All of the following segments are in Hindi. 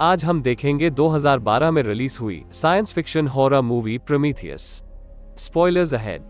आज हम देखेंगे 2012 में रिलीज हुई science fiction horror movie Prometheus. Spoilers ahead.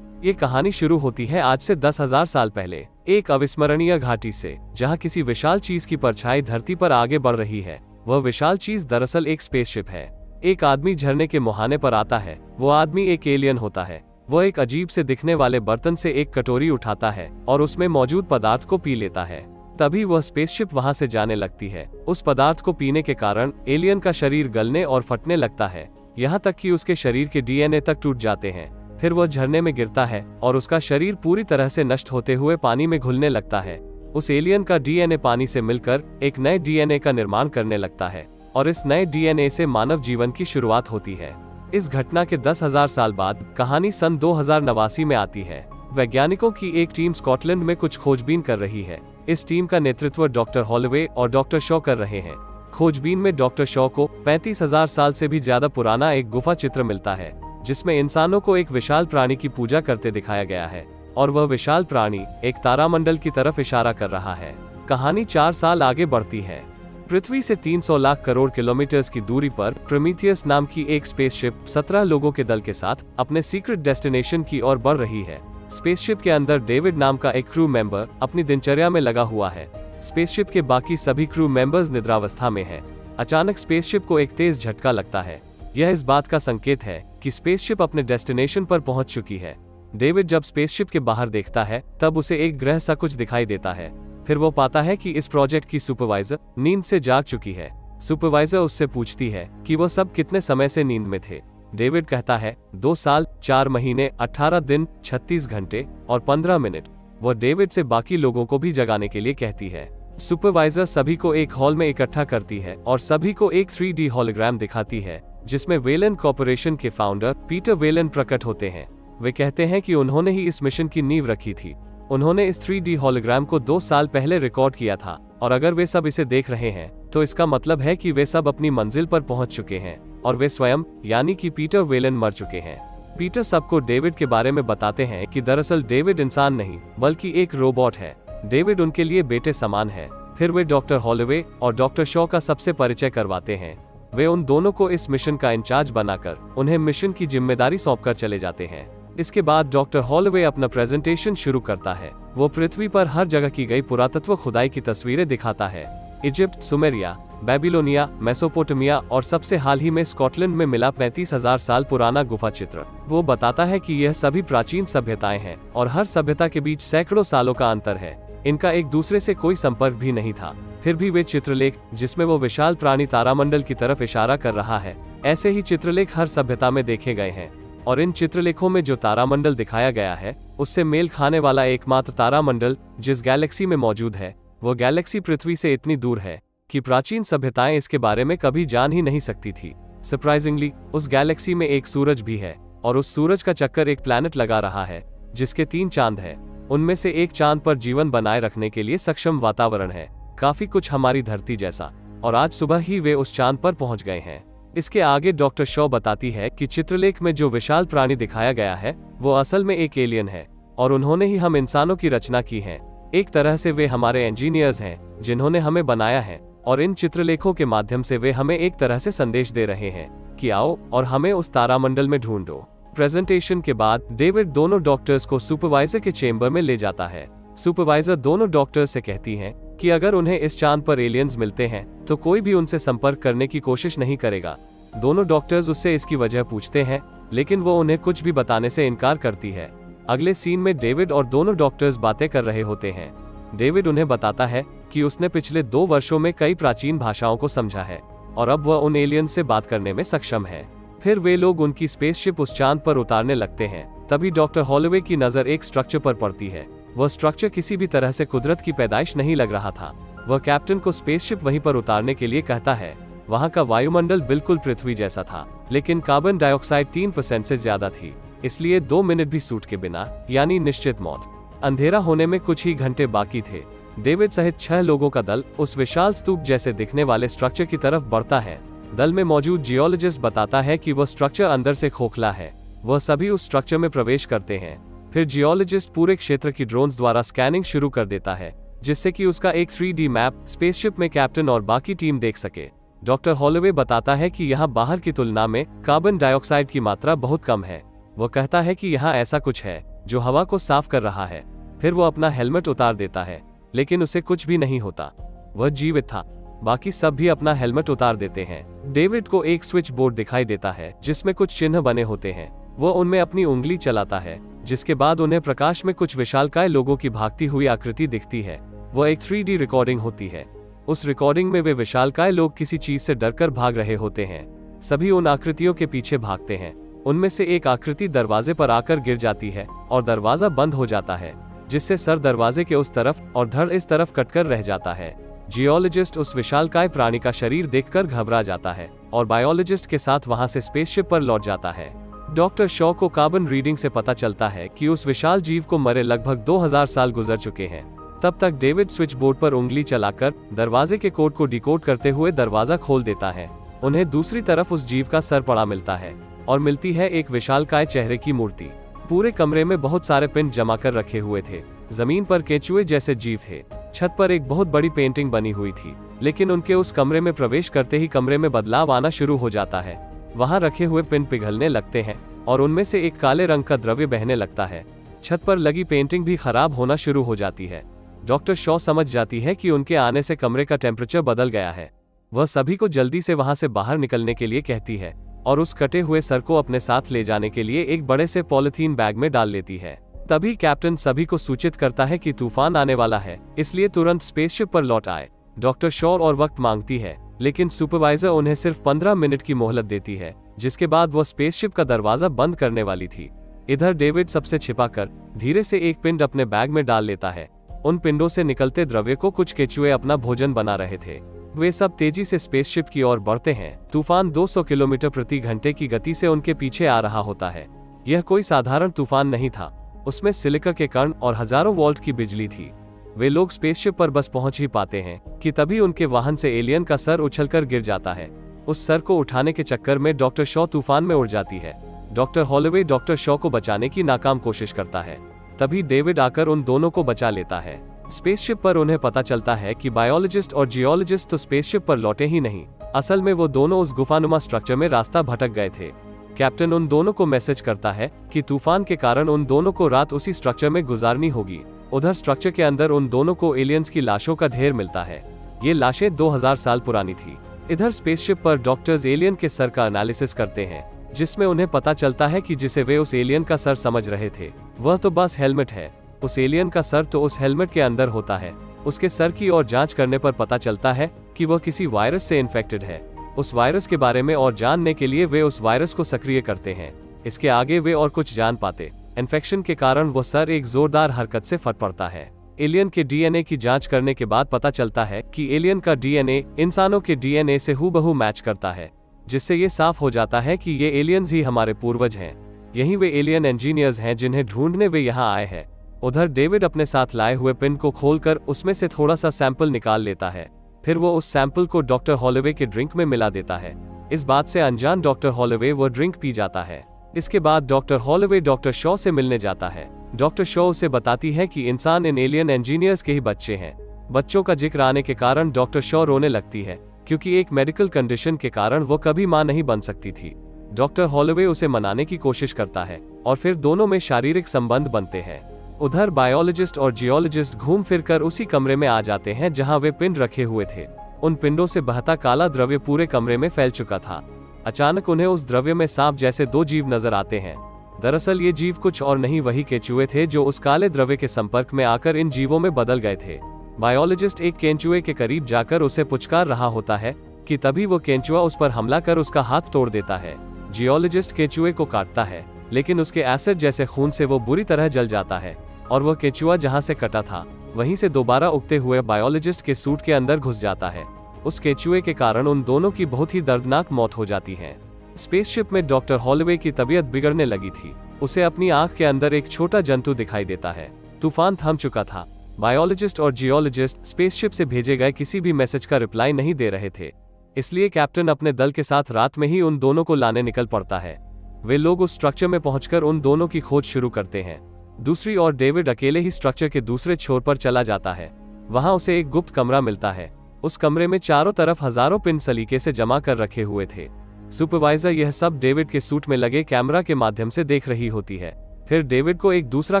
ये कहानी शुरू होती है आज से 10,000 साल पहले, एक अविस्मरणीय घाटी से, जहां किसी विशाल चीज की परछाई धरती पर आगे बढ़ रही है। वह विशाल चीज दरअसल एक स्पेसशिप है। एक आदमी झरने के मुहाने पर आता है। वो आदमी एक एलियन होता है। वह एक अजीब से दिखने वाले बर्तन से एक कटोरी उठाता है और उसमें मौजूद पदार्थ को पी लेता है। तभी वह स्पेसशिप वहां से जाने लगती है। उस पदार्थ को पीने के कारण एलियन का शरीर गलने और फटने लगता है, यहाँ तक कि उसके शरीर के डीएनए तक टूट जाते हैं। फिर वह झरने में गिरता है और उसका शरीर पूरी तरह से नष्ट होते हुए पानी में घुलने लगता है। उस एलियन का डीएनए पानी से मिलकर एक नए डीएनए का निर्माण करने लगता है और इस नए डीएनए से मानव जीवन की शुरुआत होती है। इस घटना के 10,000 साल बाद कहानी सन 2089 में आती है। वैज्ञानिकों की एक टीम स्कॉटलैंड में कुछ खोजबीन कर रही है। इस टीम का नेतृत्व डॉक्टर हॉलोवे और डॉक्टर शॉ कर रहे हैं। खोजबीन में डॉक्टर शॉ को 35,000 साल से भी ज्यादा पुराना एक गुफा चित्र मिलता है, जिसमें इंसानों को एक विशाल प्राणी की पूजा करते दिखाया गया है और वह विशाल प्राणी एक तारामंडल की तरफ इशारा कर रहा है। कहानी 4 साल आगे बढ़ती है। पृथ्वी से 300 लाख करोड़ किलोमीटर की दूरी पर प्रोमीथियस नाम की एक स्पेसशिप 17 लोगों के दल के साथ अपने सीक्रेट डेस्टिनेशन की ओर बढ़ रही है। स्पेसशिप के अंदर डेविड नाम का एक क्रू मेंबर अपनी दिनचर्या में लगा हुआ है। स्पेसशिप के बाकी सभी क्रू मेंबर्स निद्रावस्था में हैं। अचानक स्पेसशिप को एक तेज झटका लगता है। यह इस बात का संकेत है कि स्पेसशिप अपने डेस्टिनेशन पर पहुंच चुकी है। डेविड जब स्पेसशिप के बाहर देखता है तब उसे एक ग्रह सा कुछ दिखाई देता है। फिर वो पाता है कि इस प्रोजेक्ट की सुपरवाइजर नींद से जाग चुकी है। सुपरवाइजर उससे पूछती है कि वो सब कितने समय से नींद में थे। डेविड कहता है 2 साल 4 महीने 18 दिन 36 घंटे और 15 मिनट। वो डेविड से बाकी लोगों को भी जगाने के लिए कहती है। सुपरवाइजर सभी को एक हॉल में इकट्ठा करती है और सभी को एक 3D हॉलोग्राम दिखाती है, जिसमें वेलन कॉर्पोरेशन के फाउंडर पीटर वेलन प्रकट होते हैं। वे कहते हैं कि उन्होंने ही इस मिशन की नींव रखी थी। उन्होंने इस 3D हॉलोग्राम को 2 साल पहले रिकॉर्ड किया था और अगर वे सब इसे देख रहे हैं तो इसका मतलब है कि वे सब अपनी मंजिल पर पहुंच चुके हैं और वे स्वयं यानी कि पीटर वेलन मर चुके हैं। पीटर सबको डेविड के बारे में बताते हैं कि दरअसल डेविड इंसान नहीं बल्कि एक रोबोट है। डेविड उनके लिए बेटे समान है। फिर वे डॉक्टर हॉलोवे और डॉक्टर शॉ का सबसे परिचय करवाते हैं। वे उन दोनों को इस मिशन का इंचार्ज बनाकर उन्हें मिशन की जिम्मेदारी सौंपकर चले जाते हैं। इसके बाद डॉक्टर हॉलोवे अपना प्रेजेंटेशन शुरू करता है। वो पृथ्वी पर हर जगह की गई पुरातत्व खुदाई की तस्वीरें दिखाता है। इजिप्ट, सुमेरिया, बेबीलोनिया, मेसोपोटामिया और सबसे हाल ही में स्कॉटलैंड में मिला 35,000 साल पुराना गुफा चित्र। वो बताता है कि यह सभी प्राचीन सभ्यताएं हैं और हर सभ्यता के बीच सैकड़ों सालों का अंतर है। इनका एक दूसरे से कोई संपर्क भी नहीं था। फिर भी वे चित्रलेख, जिसमें वो विशाल प्राणी तारामंडल की तरफ इशारा कर रहा है, ऐसे ही चित्रलेख हर सभ्यता में देखे गए हैं और इन चित्रलेखों में जो तारामंडल दिखाया गया है उससे मेल खाने वाला एकमात्र तारामंडल जिस गैलेक्सी में मौजूद है, वो गैलेक्सी पृथ्वी से इतनी दूर है कि प्राचीन सभ्यताएं इसके बारे में कभी जान ही नहीं सकती थी। सरप्राइजिंगली उस गैलेक्सी में एक सूरज भी है और उस सूरज का चक्कर एक प्लैनेट लगा रहा है जिसके 3 चांद हैं। उनमें से एक चांद पर जीवन बनाए रखने के लिए सक्षम वातावरण है, काफी कुछ हमारी धरती जैसा, और आज सुबह ही वे उस चांद पर पहुंच गए हैं। इसके आगे डॉक्टर शॉ बताती है कि चित्रलेख में जो विशाल प्राणी दिखाया गया है वो असल में एक एलियन है और उन्होंने ही हम इंसानों की रचना की है। एक तरह से वे हमारे इंजीनियर्स हैं जिन्होंने हमें बनाया है और इन चित्रलेखों के माध्यम से वे हमें एक तरह से संदेश दे रहे हैं कि आओ और हमें उस तारामंडल में ढूंढो। प्रेजेंटेशन के बाद डेविड दोनों डॉक्टर्स को सुपरवाइजर के चेंबर में ले जाता है। सुपरवाइजर दोनों डॉक्टर्स से कहती हैं कि अगर उन्हें इस चांद पर एलियंस मिलते हैं तो कोई भी उनसे संपर्क करने की कोशिश नहीं करेगा। दोनों डॉक्टर्स उससे इसकी वजह पूछते हैं, लेकिन वो उन्हें कुछ भी बताने से इनकार करती है। अगले सीन में डेविड और दोनों डॉक्टर्स बातें कर रहे होते हैं। डेविड उन्हें बताता है कि उसने पिछले 2 वर्षों में कई प्राचीन भाषाओं को समझा है और अब वह उन एलियंस से बात करने में सक्षम है। फिर वे लोग उनकी स्पेसशिप उस चांद पर उतारने लगते हैं। तभी डॉक्टर हॉलोवे की नजर एक स्ट्रक्चर पर पड़ती है। वह स्ट्रक्चर किसी भी तरह से कुदरत की पैदाइश नहीं लग रहा था। वह कैप्टन को स्पेसशिप वहीं पर उतारने के लिए कहता है। वहां का वायुमंडल बिल्कुल पृथ्वी जैसा था, लेकिन कार्बन डाइऑक्साइड 3% से ज्यादा थी, इसलिए 2 मिनट भी सूट के बिना यानी निश्चित मौत। अंधेरा होने में कुछ ही घंटे बाकी थे। डेविड सहित 6 लोगों का दल उस विशाल स्तूप जैसे दिखने वाले स्ट्रक्चर की तरफ बढ़ता है। दल में मौजूद जियोलॉजिस्ट बताता है कि वह स्ट्रक्चर अंदर से खोखला है। वह सभी उस स्ट्रक्चर में प्रवेश करते हैं। फिर जियोलॉजिस्ट पूरे क्षेत्र की ड्रोन्स द्वारा स्कैनिंग शुरू कर देता है, जिससे कि उसका एक 3D मैप स्पेसशिप में कैप्टन और बाकी टीम देख सके। डॉक्टर हॉलोवे बताता है कि यहाँ बाहर की तुलना में कार्बन डाइऑक्साइड की मात्रा बहुत कम है। वो कहता है कि यहाँ ऐसा कुछ है जो हवा को साफ कर रहा है। फिर वो अपना हेलमेट उतार देता है, लेकिन उसे कुछ भी नहीं होता। वह जीवित था। बाकी सब भी अपना हेलमेट उतार देते हैं। डेविड को एक स्विच बोर्ड दिखाई देता है जिसमें कुछ चिन्ह बने होते हैं। वो उनमें अपनी उंगली चलाता है, जिसके बाद उन्हें प्रकाश में कुछ विशालकाय लोगों की भागती हुई आकृति दिखती है। वह एक 3D रिकॉर्डिंग होती है। उस रिकॉर्डिंग में वे विशालकाय लोग किसी चीज से डरकर भाग रहे होते हैं। सभी उन आकृतियों के पीछे भागते हैं। उनमें से एक आकृति दरवाजे पर आकर गिर जाती है और दरवाजा बंद हो जाता है, जिससे सर दरवाजे के उस तरफ और धड़ इस तरफ कटकर रह जाता है। जियोलॉजिस्ट उस विशालकाय प्राणी का शरीर देखकर घबरा जाता है और बायोलॉजिस्ट के साथ वहां से स्पेसशिप पर लौट जाता है। डॉक्टर शॉ को कार्बन रीडिंग से पता चलता है कि उस विशाल जीव को मरे लगभग 2000 साल गुजर चुके हैं। तब तक डेविड स्विच बोर्ड पर उंगली चलाकर दरवाजे के कोड को डिकोड करते हुए दरवाजा खोल देता है। उन्हें दूसरी तरफ उस जीव का सर पड़ा मिलता है और मिलती है एक विशालकाय चेहरे की मूर्ति। पूरे कमरे में बहुत सारे पिंड जमा कर रखे हुए थे। जमीन पर केचुए जैसे जीव थे। छत पर एक बहुत बड़ी पेंटिंग बनी हुई थी, लेकिन उनके उस कमरे में प्रवेश करते ही कमरे में बदलाव आना शुरू हो जाता है। वहां रखे हुए पिंड पिघलने लगते हैं और उनमें से एक काले रंग का द्रव्य बहने लगता है। छत पर लगी पेंटिंग भी खराब होना शुरू हो जाती है। डॉक्टर शॉ समझ जाती है कि उनके आने से कमरे का टेम्परेचर बदल गया है। वह सभी को जल्दी से वहां से बाहर निकलने के लिए कहती है और उस कटे हुए सर को अपने साथ ले जाने के लिए एक बड़े से पॉलिथीन बैग में डाल लेती है। तभी कैप्टन सभी को सूचित करता है कि तूफान आने वाला है, इसलिए तुरंत स्पेसशिप पर लौट आए। डॉक्टर शॉ और वक्त मांगती है, लेकिन सुपरवाइजर उन्हें सिर्फ 15 मिनट की मोहलत देती है, जिसके बाद वह स्पेसशिप का दरवाजा बंद करने वाली थी। इधर डेविड सबसे छिपाकर धीरे से एक पिंड अपने बैग में डाल लेता है। उन पिंडों से निकलते द्रव्य को कुछ केचुए अपना भोजन बना रहे थे। वे सब तेजी से स्पेसशिप की ओर बढ़ते हैं। तूफान 200 किलोमीटर प्रति घंटे की गति से उनके पीछे आ रहा होता है। यह कोई साधारण तूफान नहीं था। उसमें सिलिका के कण और हजारों वोल्ट की बिजली थी। वे लोग स्पेसशिप पर बस पहुंच ही पाते हैं कि तभी उनके वाहन से एलियन का सर उछलकर गिर जाता है। उस सर को उठाने के चक्कर में डॉक्टर शॉ तूफान में उड़ जाती है। डॉक्टर हॉलोवे डॉक्टर शॉ को बचाने की नाकाम कोशिश करता है। तभी डेविड आकर उन दोनों को बचा लेता है। स्पेसशिप पर उन्हें पता चलता है कि बायोलॉजिस्ट और जियोलॉजिस्ट तो स्पेसशिप पर लौटे ही नहीं, असल में वो दोनों उस गुफानुमा स्ट्रक्चर में रास्ता भटक गए थे। कैप्टन उन दोनों को मैसेज करता है कि तूफान के कारण उन दोनों को रात उसी स्ट्रक्चर में गुजारनी होगी। उधर स्ट्रक्चर के अंदर उन दोनों को एलियंस की लाशों का ढेर मिलता है। ये लाशें 2000 साल पुरानी थी। इधर स्पेसशिप पर डॉक्टर्स एलियन के सर का एनालिसिस करते हैं, जिसमें उन्हें पता चलता है कि जिसे वे उस एलियन का सर समझ रहे थे वह तो बस हेलमेट है। उस एलियन का सर तो उस हेलमेट के अंदर होता है। उसके सर की ओर जांच करने पर पता चलता है कि वह किसी वायरस से इन्फेक्टेड है। उस वायरस के बारे में और जानने के लिए वे उस वायरस को सक्रिय करते हैं। इसके आगे वे और कुछ जान पाते। इन्फेक्शन के कारण वो सर एक जोरदार हरकत से फट पड़ता है। एलियन के डीएनए की जांच करने के बाद पता चलता है कि एलियन का डीएनए इंसानों के डीएनए से हूबहू मैच करता है, जिससे ये साफ हो जाता है कि ये एलियंस ही हमारे पूर्वज हैं। यही वे एलियन इंजीनियर्स हैं जिन्हें ढूंढने वे यहाँ आए हैं। उधर डेविड अपने साथ लाए हुए पिन को खोलकर उसमें से थोड़ा सा सैंपल निकाल लेता है। फिर वो उस सैंपल को डॉक्टर हॉलोवे के ड्रिंक में मिला देता है। इस बात से अनजान डॉक्टर हॉलोवे वो ड्रिंक पी जाता है। इसके बाद डॉक्टर हॉलोवे डॉक्टर शॉ से मिलने जाता है। डॉक्टर शॉ उसे बताती है कि इंसान इन एलियन इंजीनियर्स के ही बच्चे हैं। बच्चों का जिक्र आने के कारण डॉक्टर शॉ रोने लगती है, क्योंकि एक मेडिकल कंडीशन के कारण वो कभी मां नहीं बन सकती थी। डॉक्टर हॉलोवे उसे मनाने की कोशिश करता है और फिर दोनों में शारीरिक संबंध बनते हैं। उधर बायोलॉजिस्ट और जियोलॉजिस्ट घूम फिरकर उसी कमरे में आ जाते हैं जहां वे पिंड रखे हुए थे। उन पिंडों से बहता काला द्रव्य पूरे कमरे में फैल चुका था। अचानक उन्हें उस द्रव्य में सांप जैसे 2 जीव नजर आते हैं। दरअसल ये जीव कुछ और नहीं वही केंचुए थे जो उस काले द्रव्य के संपर्क में आकर इन जीवों में बदल गए थे। बायोलॉजिस्ट एक केंचुए के करीब जाकर उसे पुचकार रहा होता है कि तभी वो केंचुआ उस पर हमला कर उसका हाथ तोड़ देता है। जियोलॉजिस्ट केंचुए को काटता है, लेकिन उसके एसिड जैसे खून से वो बुरी तरह जल जाता है और वह केंचुआ जहां से कटा था वहीं से दोबारा उगते हुए बायोलॉजिस्ट के सूट के अंदर घुस जाता है। उस केंचुए के कारण उन दोनों की बहुत ही दर्दनाक मौत हो जाती है। स्पेसशिप में डॉक्टर हॉलोवे की तबीयत बिगड़ने लगी थी। उसे अपनी आंख के अंदर एक छोटा जंतु दिखाई देता है। तूफान थम चुका था। बायोलॉजिस्ट और जियोलॉजिस्ट स्पेसशिप से भेजे गए किसी भी मैसेज का रिप्लाई नहीं दे रहे थे, इसलिए कैप्टन अपने दल के साथ रात में ही उन दोनों को लाने निकल पड़ता है। वे लोग उस स्ट्रक्चर में पहुंचकर उन दोनों की खोज शुरू करते हैं। दूसरी ओर डेविड अकेले ही स्ट्रक्चर के दूसरे छोर पर चला जाता है। वहां उसे एक गुप्त कमरा मिलता है उस कमरे में चारों तरफ हजारों पिन सलीके से जमा कर रखे हुए थे। सुपरवाइजर यह सब डेविड के सूट में लगे कैमरा के माध्यम से देख रही होती है। फिर डेविड को एक दूसरा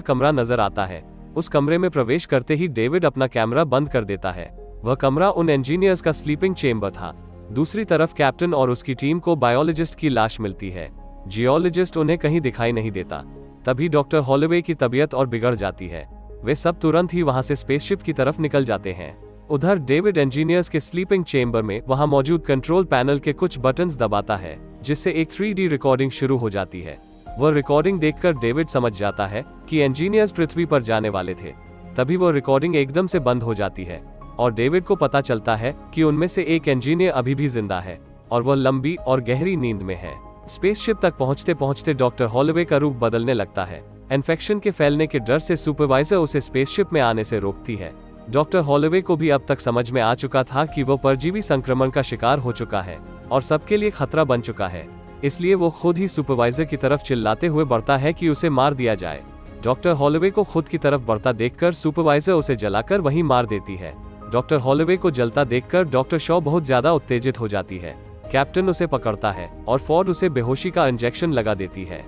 कमरा नजर आता है। उस कमरे में प्रवेश करते ही डेविड अपना कैमरा बंद कर देता है। वह कमरा उन इंजीनियर्स का स्लीपिंग चेंबर था। दूसरी तरफ कैप्टन और उसकी टीम को बायोलॉजिस्ट की लाश मिलती है। जियोलॉजिस्ट उन्हें कहीं दिखाई नहीं देता। तभी डॉक्टर हॉलोवे की तबीयत और बिगड़ जाती है। वे सब तुरंत ही वहां से स्पेसशिप की तरफ निकल जाते हैं। उधर डेविड इंजीनियर्स के स्लीपिंग चेंबर में वहां मौजूद कंट्रोल पैनल के कुछ बटन्स दबाता है, जिससे एक 3D रिकॉर्डिंग शुरू हो जाती है। वह रिकॉर्डिंग देखकर डेविड समझ जाता है कि इंजीनियर्स पृथ्वी पर जाने वाले थे। तभी वह रिकॉर्डिंग एकदम से बंद हो जाती है और डेविड को पता चलता है कि उनमें से एक इंजीनियर अभी भी जिंदा है और वह लंबी और गहरी नींद में है। स्पेसशिप तक पहुंचते पहुंचते डॉक्टर हॉलोवे का रूप बदलने लगता है। इन्फेक्शन के फैलने के डर से सुपरवाइजर उसे स्पेसशिप में आने से रोकती है। डॉक्टर हॉलोवे को भी अब तक समझ में आ चुका था कि वो परजीवी संक्रमण का शिकार हो चुका है और सबके लिए खतरा बन चुका है। इसलिए वो खुद ही सुपरवाइजर की तरफ चिल्लाते हुए बढ़ता है कि उसे मार दिया जाए। डॉक्टर हॉलोवे को खुद की तरफ बढ़ता देखकर सुपरवाइजर उसे जलाकर वहीं मार देती है। डॉक्टर हॉलोवे को जलता देखकर डॉक्टर शॉ बहुत ज्यादा उत्तेजित हो जाती है। कैप्टन उसे पकड़ता है और फॉर्ड उसे बेहोशी का इंजेक्शन लगा देती है।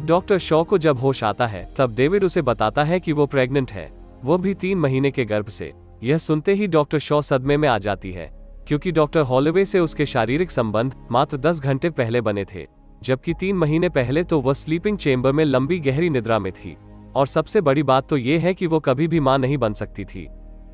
डॉक्टर शॉ को जब होश आता है तब डेविड उसे बताता है कि वो प्रेग्नेंट है, वो भी 3 महीने के गर्भ से। यह सुनते ही डॉक्टर शॉ सदमे में आ जाती है, क्योंकि डॉक्टर हॉलोवे से उसके शारीरिक संबंध मात्र 10 घंटे पहले बने थे, जबकि 3 महीने पहले तो वह स्लीपिंग चेंबर में लंबी गहरी निद्रा में थी। और सबसे बड़ी बात तो ये है कि वो कभी भी मां नहीं बन सकती थी।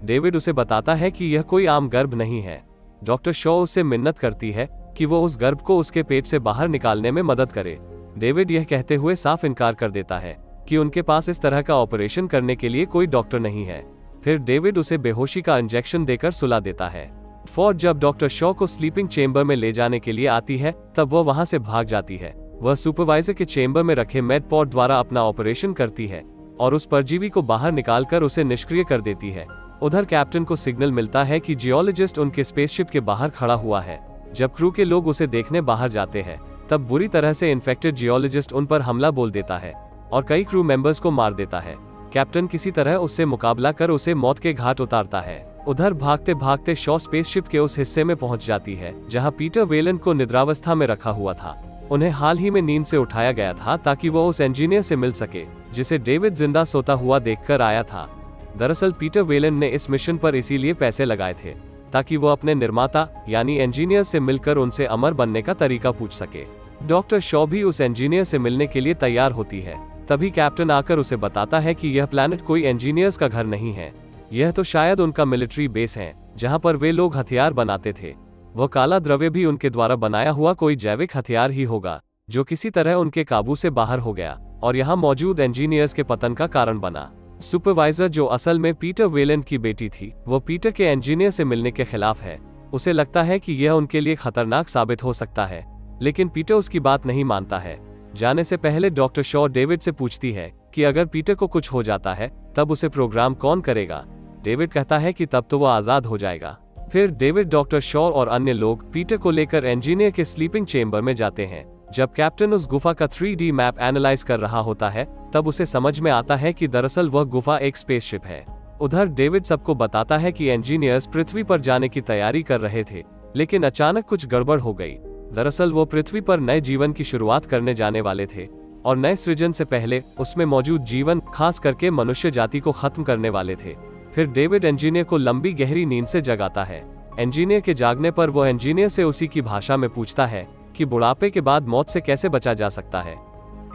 डेविड उसे बताता है कि यह कोई आम गर्भ नहीं है। डॉक्टर शॉ उससे मिन्नत करती है कि वो उस गर्भ को उसके पेट से बाहर निकालने में मदद करे। डेविड यह कहते हुए साफ इनकार कर देता है कि उनके पास इस तरह का ऑपरेशन करने के लिए कोई डॉक्टर नहीं है। फिर डेविड उसे बेहोशी का इंजेक्शन देकर सुला देता है। फॉर्ड जब डॉक्टर शॉ को स्लीपिंग चेंबर में ले जाने के लिए आती है तब वह वहां से भाग जाती है। वह सुपरवाइजर के चेंबर में रखे मेडपॉड द्वारा अपना ऑपरेशन करती है और उस परजीवी को बाहर निकालकर उसे निष्क्रिय कर देती है। उधर कैप्टन को सिग्नल मिलता है कि जियोलॉजिस्ट उनके स्पेसशिप के बाहर खड़ा हुआ है। जब क्रू के लोग उसे देखने बाहर जाते हैं तब बुरी तरह से इन्फेक्टेड जियोलॉजिस्ट उन पर हमला बोल देता है और कई क्रू मेंबर्स को मार देता है। कैप्टन किसी तरह उससे मुकाबला कर उसे मौत के घाट उतारता है। उधर भागते भागते शॉ स्पेसशिप के उस हिस्से में पहुंच जाती है जहां पीटर वेलन को निद्रावस्था में रखा हुआ था। उन्हें हाल ही में नींद से उठाया गया था ताकि वो उस इंजीनियर से मिल सके जिसे डेविड जिंदा सोता हुआ देखकर आया था। दरअसल पीटर वेलन ने इस मिशन पर इसीलिए पैसे लगाए थे ताकि वो अपने निर्माता यानी इंजीनियर से मिलकर उनसे अमर बनने का तरीका पूछ सके। डॉक्टर शॉ भी उस इंजीनियर से मिलने के लिए तैयार होती है। तभी कैप्टन आकर उसे बताता है कि यह प्लैनेट कोई इंजीनियर्स का घर नहीं है, यह तो शायद उनका मिलिट्री बेस है जहां पर वे लोग हथियार बनाते थे। वह काला द्रव्य भी उनके द्वारा बनाया हुआ कोई जैविक हथियार ही होगा जो किसी तरह उनके काबू से बाहर हो गया और यहाँ मौजूद इंजीनियर्स के पतन का कारण बना। सुपरवाइजर जो असल में पीटर वेलन की बेटी थी वो पीटर के इंजीनियर से मिलने के खिलाफ है। उसे लगता है कि यह उनके लिए खतरनाक साबित हो सकता है, लेकिन पीटर उसकी बात नहीं मानता है। जाने से पहले डॉक्टर शॉ डेविड से पूछती है कि अगर पीटर को कुछ हो जाता है तब उसे प्रोग्राम कौन करेगा। डेविड कहता है कि तब तो वो आजाद हो जाएगा। फिर डेविड, डॉक्टर शॉ और अन्य लोग पीटर को लेकर इंजीनियर के स्लीपिंग चेंबर में जाते हैं। जब कैप्टन उस गुफा का 3D मैप एनालाइज कर रहा होता है तब उसे समझ में आता है कि दरअसल वह गुफा एक स्पेसशिप है। उधर डेविड सबको बताता है कि इंजीनियर्स पृथ्वी पर जाने की तैयारी कर रहे थे, लेकिन अचानक कुछ गड़बड़ हो गई। दरअसल वो पृथ्वी पर नए जीवन की शुरुआत करने जाने वाले थे और नए सृजन से पहले उसमें मौजूद जीवन, खास करके मनुष्य जाति को खत्म करने वाले थे। फिर डेविड इंजीनियर को लंबी गहरी नींद से जगाता है। इंजीनियर के जागने पर वह इंजीनियर से उसी की भाषा में पूछता है कि बुढ़ापे के बाद मौत से कैसे बचा जा सकता है।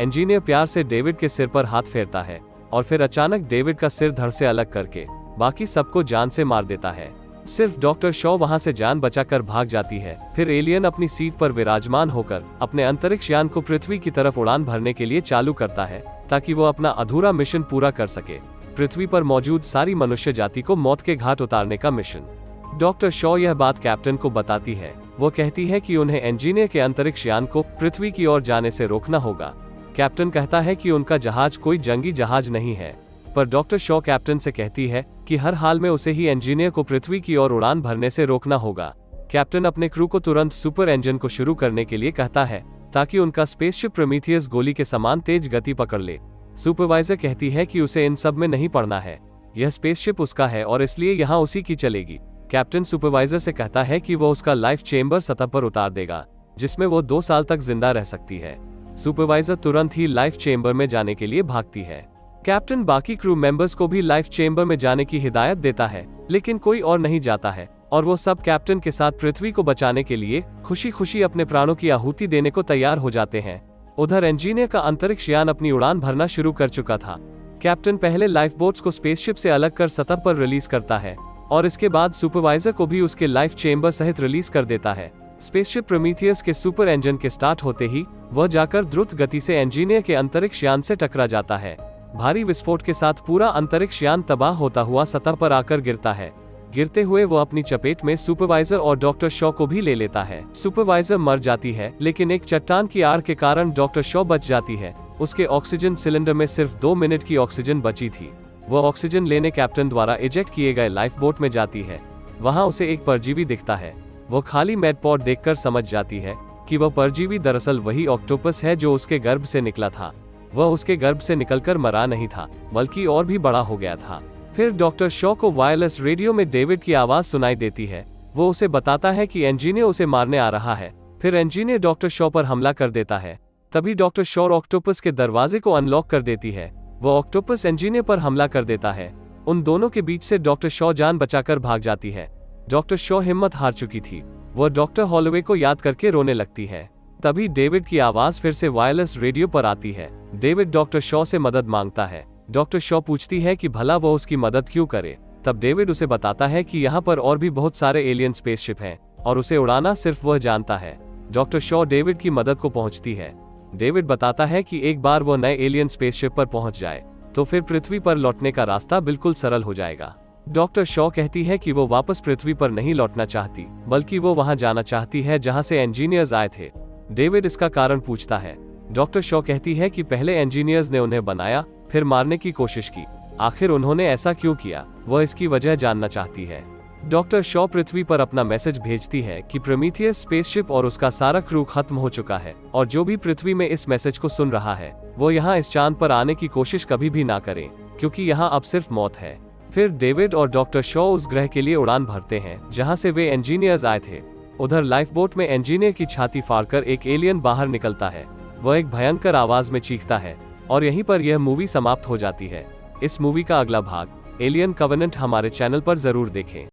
इंजीनियर प्यार से डेविड के सिर पर हाथ फेरता है और फिर अचानक डेविड का सिर धड़ से अलग करके बाकी सबको जान से मार देता है। सिर्फ डॉक्टर शॉ वहां से जान बचाकर भाग जाती है। फिर एलियन अपनी सीट पर विराजमान होकर अपने अंतरिक्ष यान को पृथ्वी की तरफ उड़ान भरने के लिए चालू करता है ताकि वो अपना अधूरा मिशन पूरा कर सके, पृथ्वी पर मौजूद सारी मनुष्य जाति को मौत के घाट उतारने का मिशन। डॉक्टर शॉ यह बात कैप्टन को बताती है। वो कहती है कि उन्हें इंजीनियर के अंतरिक्ष यान को पृथ्वी की ओर जाने से रोकना होगा। कैप्टन कहता है कि उनका जहाज कोई जंगी जहाज नहीं है, पर डॉक्टर शॉ कैप्टन से कहती है कि हर हाल में उसे ही इंजीनियर को पृथ्वी की ओर उड़ान भरने से रोकना होगा। कैप्टन अपने क्रू को तुरंत सुपर इंजन को शुरू करने के लिए कहता है ताकि उनका स्पेसशिप प्रोमीथियस गोली के समान तेज गति पकड़ ले। सुपरवाइजर कहती है कि उसे इन सब में नहीं पड़ना है, यह स्पेसशिप उसका है और इसलिए यहाँ उसी की चलेगी। कैप्टन सुपरवाइजर से कहता है कि वो उसका लाइफ चेंबर सतह पर उतार देगा, जिसमें वो 2 साल तक जिंदा रह सकती है। सुपरवाइजर तुरंत ही लाइफ चेंबर में जाने के लिए भागती है। कैप्टन बाकी क्रू मेंबर्स को भी लाइफ चेंबर में जाने की हिदायत देता है, लेकिन कोई और नहीं जाता है और वो सब कैप्टन के साथ पृथ्वी को बचाने के लिए खुशी खुशी अपने प्राणों की आहुति देने को तैयार हो जाते हैं। उधर इंजीनियर का अंतरिक्ष यान अपनी उड़ान भरना शुरू कर चुका था। कैप्टन पहले लाइफ बोट्स को स्पेसशिप से अलग कर सतह पर रिलीज करता है और इसके बाद सुपरवाइजर को भी उसके लाइफ चेंबर सहित रिलीज कर देता है। स्पेसशिप प्रोमीथियस के सुपर इंजन के स्टार्ट होते ही वह जाकर द्रुत गति से इंजीनियर के अंतरिक्ष यान से टकरा जाता है। भारी विस्फोट के साथ पूरा अंतरिक्ष यान तबाह होता हुआ सतह पर आकर गिरता है। गिरते हुए वो अपनी चपेट में सुपरवाइजर और डॉक्टर शॉ को भी ले लेता है। सुपरवाइजर मर जाती है, लेकिन एक चट्टान की आड़ के कारण डॉक्टर शॉ बच जाती है। उसके ऑक्सीजन सिलेंडर में सिर्फ 2 मिनट की ऑक्सीजन बची थी। वो ऑक्सीजन लेने कैप्टन द्वारा इजेक्ट किए गए लाइफ बोट में जाती है। वहाँ उसे एक परजीवी दिखता है। वो खाली मेडपॉड देखकर समझ जाती है कि वह परजीवी दरअसल वही ऑक्टोपस है जो उसके गर्भ से निकला था। वह उसके गर्भ से निकलकर मरा नहीं था, बल्कि और भी बड़ा हो गया था। फिर डॉक्टर शॉ को वायरलेस रेडियो में डेविड की आवाज सुनाई देती है। वो उसे बताता है कि इंजीनियर उसे मारने आ रहा है। फिर इंजीनियर डॉक्टर शॉ पर हमला कर देता है। तभी डॉक्टर शॉ ऑक्टोपस के दरवाजे को अनलॉक कर देती है। वो ऑक्टोपस इंजीनियर पर हमला कर देता है। उन दोनों के बीच से डॉक्टर शॉ जान बचाकर भाग जाती है। डॉक्टर शॉ हिम्मत हार चुकी थी। वह डॉक्टर हॉलोवे को याद करके रोने लगती है। तभी डेविड की आवाज फिर से वायरलेस रेडियो पर आती है। डेविड डॉक्टर शॉ से मदद मांगता है। डॉक्टर शॉ पूछती है कि भला वो उसकी मदद क्यों करे। तब डेविड उसे बताता है कि यहाँ पर और भी बहुत सारे एलियन स्पेसशिप हैं और उसे उड़ाना सिर्फ वह जानता है। डॉक्टर शॉ डेविड की मदद को पहुंचती है। डेविड बताता है कि एक बार वो नए एलियन स्पेसशिप पर पहुंच जाए तो फिर पृथ्वी पर लौटने का रास्ता बिल्कुल सरल हो जाएगा। डॉक्टर शॉ कहती है कि वो वापस पृथ्वी पर नहीं लौटना चाहती, बल्कि वो वहां जाना चाहती है जहां से इंजीनियर्स आए थे। डेविड इसका कारण पूछता है। डॉक्टर शॉ कहती है कि पहले इंजीनियर्स ने उन्हें बनाया, फिर मारने की कोशिश की। आखिर उन्होंने ऐसा क्यों किया, वह इसकी वजह जानना चाहती है। डॉक्टर शॉ पृथ्वी पर अपना मैसेज भेजती है कि प्रोमीथियस स्पेसशिप और उसका सारा क्रू खत्म हो चुका है और जो भी पृथ्वी में इस मैसेज को सुन रहा है वो यहाँ इस चांद पर आने की कोशिश कभी भी ना करे, क्योंकि यहाँ अब सिर्फ मौत है। फिर डेविड और डॉक्टर शॉ उस ग्रह के लिए उड़ान भरते हैं जहाँ से वे इंजीनियर्स आए थे। उधर लाइफ बोट में इंजीनियर की छाती फाड़कर एक एलियन बाहर निकलता है। वह एक भयंकर आवाज में चीखता है और यहीं पर यह मूवी समाप्त हो जाती है। इस मूवी का अगला भाग एलियन कवेनेंट हमारे चैनल पर जरूर देखें।